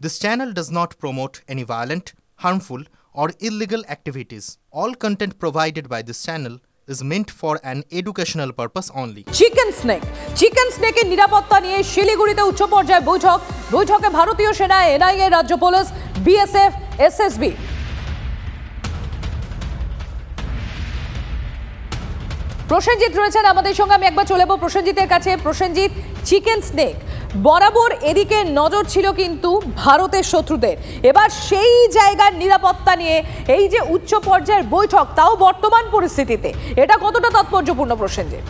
This channel does not promote any violent, harmful, or illegal activities. All content provided by this channel is meant for an educational purpose only. Chicken স্নেকের নিরাপত্তা নিয়ে শিলিগুড়িতে উচ্চ পর্যায়ে বৈঠকে ভারতীয় সেনা, এনআইএ, রাজ্য পুলিশ, বিএসএফ, এসএসবি। প্রসেনজিৎ রয়েছেন আমাদের সঙ্গে, আমি একবার চলে যাব প্রসেনজিতের কাছে। প্রসেনজিৎ, চিকেন স্নেক বরাবর এদিকে নজর ছিল কিন্তু ভারতের শত্রুদের, এবার সেই জায়গার নিরাপত্তা নিয়ে এই যে উচ্চ পর্যায়ের বৈঠক, তাও বর্তমান পরিস্থিতিতে, এটা কতটা তাৎপর্যপূর্ণ প্রসেনজিৎ?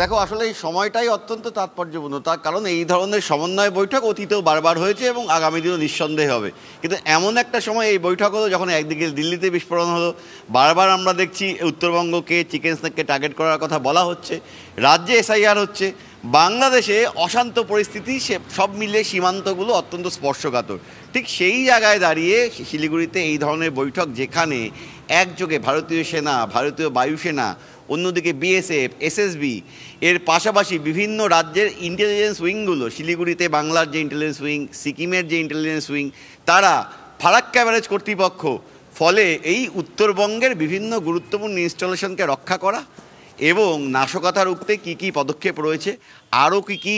দেখো, আসলে এই সময়টাই অত্যন্ত তাৎপর্যপূর্ণ, তার কারণ এই ধরনের সমন্বয় বৈঠক অতীতেও বারবার হয়েছে এবং আগামী দিনও নিঃসন্দেহে হবে। কিন্তু এমন একটা সময় এই বৈঠক হলো যখন একদিকে দিল্লিতে বিস্ফোরণ হলো, বারবার আমরা দেখছি উত্তরবঙ্গকে চিকেন স্নেককে টার্গেট করার কথা বলা হচ্ছে, রাজ্যে এসআইআর হচ্ছে, বাংলাদেশে অশান্ত পরিস্থিতি, সব মিলে সীমান্তগুলো অত্যন্ত স্পর্শকাতর। ঠিক সেই জায়গায় দাঁড়িয়ে শিলিগুড়িতে এই ধরনের বৈঠক, যেখানে একযোগে ভারতীয় সেনা, ভারতীয় বায়ুসেনা, অন্যদিকে বিএসএফ, এসএসবি, এর পাশাপাশি বিভিন্ন রাজ্যের ইন্টেলিজেন্স উইংগুলো, শিলিগুড়িতে বাংলার যে ইন্টেলিজেন্স উইং, সিকিমের যে ইন্টেলিজেন্স উইং, তারা, ফারাক্কা ব্যারেজ কর্তৃপক্ষ, ফলে এই উত্তরবঙ্গের বিভিন্ন গুরুত্বপূর্ণ ইনস্টলেশনকে রক্ষা করা এবং নাশকতা রুখতে কী কী পদক্ষেপ রয়েছে, আরও কী কী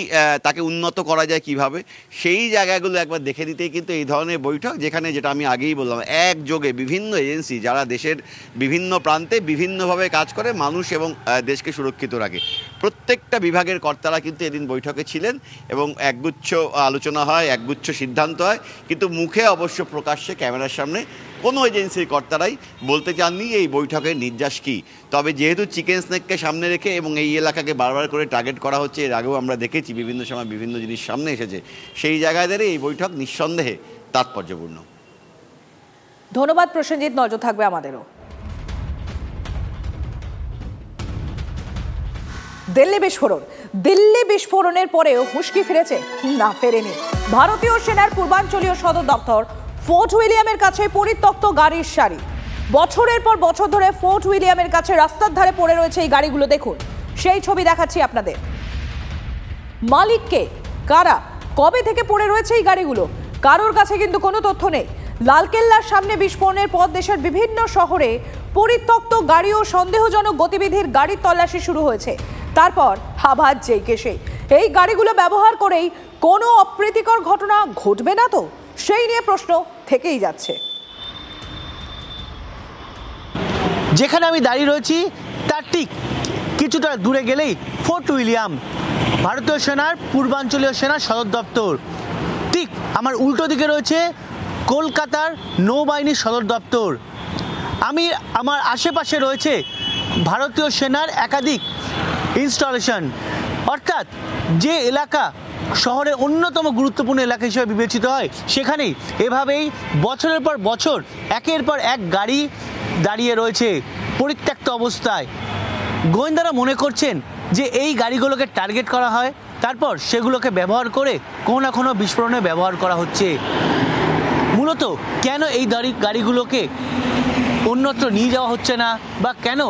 তাকে উন্নত করা যায় কিভাবে, সেই জায়গাগুলো একবার দেখে দিতেই কিন্তু এই ধরনের বৈঠক, যেখানে, যেটা আমি আগেই বললাম, একযোগে বিভিন্ন এজেন্সি যারা দেশের বিভিন্ন প্রান্তে বিভিন্নভাবে কাজ করে মানুষ এবং দেশকে সুরক্ষিত রাখে, প্রত্যেকটা বিভাগের কর্তারা কিন্তু এদিন বৈঠকে ছিলেন এবং একগুচ্ছ আলোচনা হয়, একগুচ্ছ সিদ্ধান্ত হয়। কিন্তু মুখে অবশ্য প্রকাশ্যে ক্যামেরার সামনে কোনো এজেন্সির কর্তারাই বলতে চাননি এই বৈঠকের নির্যাস কী। তবে যেহেতু চিকেন স্নেককে সামনে রেখে এবং এই এলাকাকে বারবার করে টার্গেট করা হচ্ছে, এর আগেও আমরা দেখেছি বিভিন্ন সময় বিভিন্ন জিনিস সামনে এসেছে, সেই জায়গায় দাঁড়িয়ে এই বৈঠক নিঃসন্দেহে তাৎপর্যপূর্ণ। ধন্যবাদ প্রসেনজিৎ, নজর থাকবে আমাদেরও। দিল্লি বিস্ফোরণের পরেও হুঁশকি ফিরেছে? না, ফেরেনি। ভারতীয় সেনার পূর্বাঞ্চলীয় সদর দপ্তর ফোর্ট উইলিয়ামের কাছে পরিত্যক্ত গাড়ির সারি। বছরের পর বছর ধরে ফোর্ট উইলিয়ামের কাছে রাস্তার ধারে পড়ে রয়েছে এই গাড়িগুলো। দেখুন, সেই ছবি দেখাচ্ছি আপনাদের। মালিককে, কারা, কবে থেকে পড়ে রয়েছে এই গাড়িগুলো, কারোর কাছে কিন্তু কোনো তথ্য নেই। লালকেল্লার সামনে বিস্ফোরণের পর দেশের বিভিন্ন শহরে পরিত্যক্ত গাড়ি ও সন্দেহজনক গতিবিধির গাড়ির তল্লাশি শুরু হয়েছে। তারপর আবার যেইকে সেই, এই গাড়িগুলো ব্যবহার করেই কোনো অপ্রীতিকর ঘটনা ঘটবে না তো, সেই নিয়ে প্রশ্ন থেকেই যাচ্ছে। যেখানে আমি দাঁড়িয়ে রয়েছি তার ঠিক কিছুটা দূরে গেলেই ফোর্ট উইলিয়াম, ভারতীয় সেনার পূর্বাঞ্চলীয় সেনার সদর দপ্তর। ঠিক আমার উল্টো দিকে রয়েছে কলকাতার নৌবাহিনীর সদর দপ্তর। আমার আশেপাশে রয়েছে ভারতীয় সেনার একাধিক ইনস্টলেশন, অর্থাৎ যে এলাকা শহরের অন্যতম গুরুত্বপূর্ণ এলাকা হিসেবে বিবেচিত হয়, সেখানেই এভাবেই বছরের পর বছর একের পর এক গাড়ি দাঁড়িয়ে রয়েছে পরিত্যক্ত অবস্থায়। গোয়েন্দারা মনে করছেন যে এই গাড়িগুলোকে টার্গেট করা হয়, তারপর সেগুলোকে ব্যবহার করে কোনো না কোনো বিস্ফোরণে ব্যবহার করা হচ্ছে। মূলত কেন এই গাড়িগুলোকে অন্যত্র নিয়ে যাওয়া হচ্ছে না বা কেন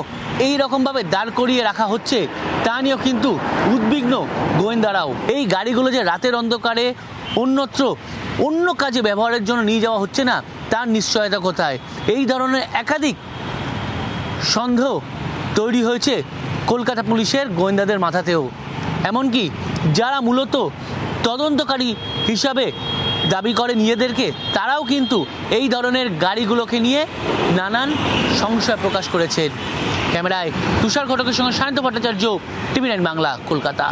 এই রকমভাবে দাঁড় করিয়ে রাখা হচ্ছে, তা নিয়েও কিন্তু উদ্বিগ্ন গোয়েন্দারাও। এই গাড়িগুলো যে রাতের অন্ধকারে অন্যত্র অন্য কাজে ব্যবহারের জন্য নিয়ে যাওয়া হচ্ছে না, তার নিশ্চয়তা কোথায়? এই ধরনের একাধিক সন্দেহ তৈরি হয়েছে কলকাতা পুলিশের গোয়েন্দাদের মাথাতেও। এমনকি যারা মূলত তদন্তকারী হিসাবে দাবি করে নিজেদেরকে, তারাও কিন্তু এই ধরনের গাড়িগুলোকে নিয়ে নানান সংশয় প্রকাশ করেছেন। ক্যামেরায় তুষার ঘটকের সঙ্গে শান্ত ভট্টাচার্য, TV9 বাংলা, কলকাতা।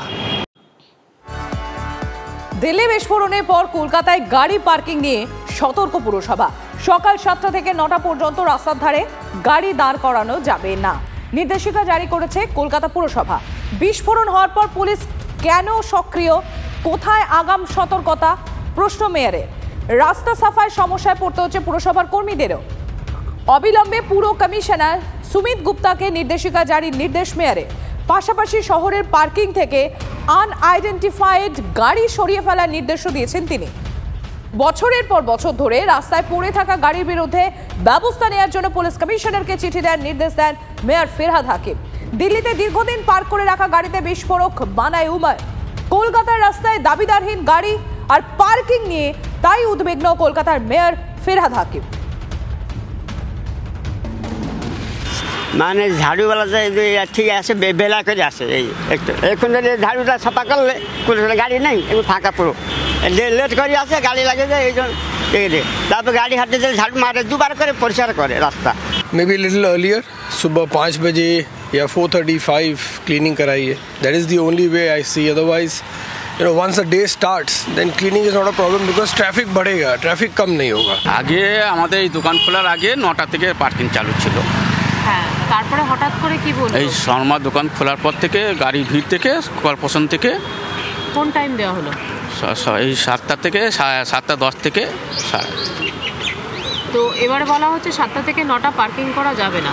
দিল্লি বিস্ফোরণের পর কলকাতায় গাড়ি পার্কিং নিয়ে সতর্ক পুরসভা। সকাল 7টা থেকে 9টা পর্যন্ত রাস্তার ধারে গাড়ি দাঁড় করানো যাবে না, নির্দেশিকা জারি করেছে কলকাতা পুরসভা। বিস্ফোরণ হওয়ার পর পুলিশ কেন সক্রিয়, কোথায় আগাম সতর্কতা? প্রশ্ন মেয়রের। রাস্তা সাফাইয়ের সমস্যায় পড়তে হচ্ছে পুরসভার কর্মীদেরও। অবিলম্বে পুর কমিশনার সুমিত গুপ্তাকে নির্দেশিকা জারির নির্দেশ মেয়রের। পাশাপাশি শহরের পার্কিং থেকে আনআইডেন্টিফাইড গাড়ি সরিয়ে ফেলার নির্দেশও দিয়েছেন তিনি। বছরের পর বছর ধরে রাস্তায় পড়ে থাকা গাড়ির বিরুদ্ধে ব্যবস্থা নেওয়ার জন্য পুলিশ কমিশনারকে চিঠি দেওয়ার নির্দেশ দেন মেয়র ফিরহাদ হাকিম। দিল্লিতে দীর্ঘদিন পার্ক করে রাখা গাড়িতে বিস্ফোরক বানায় উমার। কলকাতার রাস্তায় দাবিদারহীন গাড়ি আর পার্কিং নিয়ে তাই উদ্বিগ্ন কলকাতার মেয়র ফিরহাদ হাকিম। মানে ঝাড়ুওয়ালা ঠিক আছে, বেলা করে আসে। এই একটু এখন যদি ঝাড়ুটা সাফা করলে কোনো গাড়ি নেই, এখন ফাঁকা পুরো লেট করে আসে, গাড়ি লাগে যায়, এই জন্য তারপর গাড়ি হাঁটতে যে ঝাড়ু মারে, দুবার করে পরিষ্কার করে রাস্তা। Maybe a little earlier, सुबह 5 बजे या 4:35 cleaning कराइए. That is the only way I see. Otherwise, once a day starts, then cleaning is not a problem because traffic बढ़ेगा, traffic कम नहीं होगा. আগে আমাদের এই দোকান খোলার আগে 9টা থেকে পার্কিং চালু ছিল। হ্যাঁ, তারপরে হঠাৎ করে কি বলবো, এই শর্মা দোকান খোলার পর থেকে গাড়ি ভিড় থেকে কর্পোরেশন থেকে কোন টাইম দেওয়া হলো? এই 7টা থেকে 7:10 থেকে। তো এবারে বলা হচ্ছে 7টা থেকে 9টা পার্কিং করা যাবে না,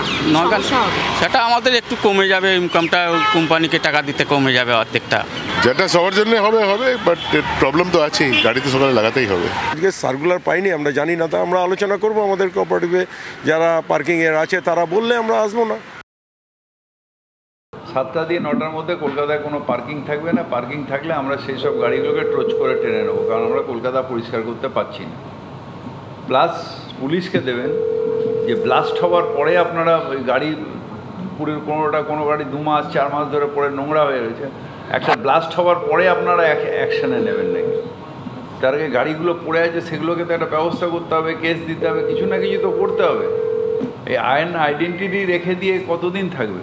সেটা আমাদের একটু কমে যাবে, ইনকামটা কোম্পানিকে টাকা দিতে কমে যাবে অর্ধেকটা। যেটা সবার জন্য হবে বাট প্রবলেম তো আছেই, গাড়ি তো সকালে লাগাতেই হবে। আজকে সার্কুলার পাইনি, আমরা জানি না, তা আমরা আলোচনা করব আমাদের কোঅপারেটিভে যারা পার্কিং এর আছে, তারা বললে আমরা আসবো না। 7টা দিয়ে 9টার মধ্যে কলকাতায় কোনো পার্কিং থাকবে না। পার্কিং থাকলে আমরা সেই সব গাড়িগুলোকে ট্রোচ করে টেনে নেবো, কারণ আমরা কলকাতা পরিষ্কার করতে পারছি না। প্লাস পুলিশকে দেবেন যে ব্লাস্ট হওয়ার পরে আপনারা ওই গাড়ি পুরো কোনো গাড়ি 2 মাস 4 মাস ধরে পরে নোংরা হয়ে রয়েছে, একটা ব্লাস্ট হওয়ার পরে আপনারা অ্যাকশানে নেবেন নাকি? তার আগে গাড়িগুলো পড়ে আছে, সেগুলোকে তো একটা ব্যবস্থা করতে হবে, কেস দিতে হবে, কিছু না কিছু তো করতে হবে। এই আইডেন্টিটি রেখে দিয়ে কতদিন থাকবে?